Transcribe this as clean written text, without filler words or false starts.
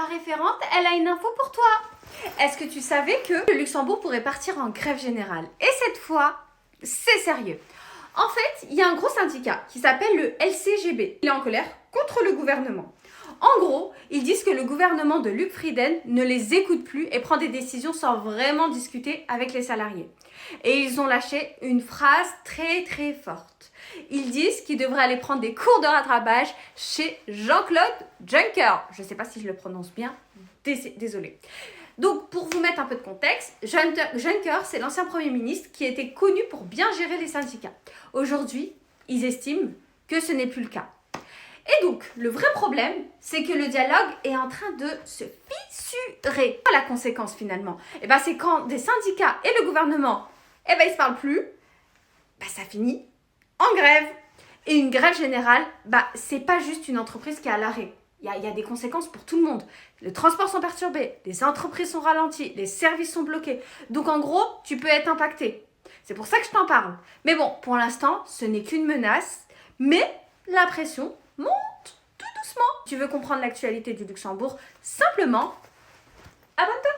la référente, elle a une info pour toi. Est-ce que tu savais que le Luxembourg pourrait partir en grève générale? Et cette fois, c'est sérieux. En fait, il y a un gros syndicat qui s'appelle le LCGB. Il est en colère contre le gouvernement. En gros, ils disent que le gouvernement de Luc Frieden ne les écoute plus et prend des décisions sans vraiment discuter avec les salariés. Et ils ont lâché une phrase très très forte. Ils disent qu'ils devraient aller prendre des cours de rattrapage chez Jean-Claude Juncker. Je ne sais pas si je le prononce bien, désolé. Donc, pour vous mettre un peu de contexte, Juncker, c'est l'ancien Premier ministre qui était connu pour bien gérer les syndicats. Aujourd'hui, ils estiment que ce n'est plus le cas. Et donc, le vrai problème, c'est que le dialogue est en train de se fissurer. La conséquence, finalement, c'est quand des syndicats et le gouvernement, ils ne se parlent plus, ça finit en grève. Et une grève générale, c'est pas juste une entreprise qui est à l'arrêt. Il y a des conséquences pour tout le monde. Les transports sont perturbés, les entreprises sont ralenties, les services sont bloqués. Donc en gros, tu peux être impacté. C'est pour ça que je t'en parle. Mais bon, pour l'instant, ce n'est qu'une menace, mais la pression monte tout doucement. Tu veux comprendre l'actualité du Luxembourg? Simplement, abonne-toi.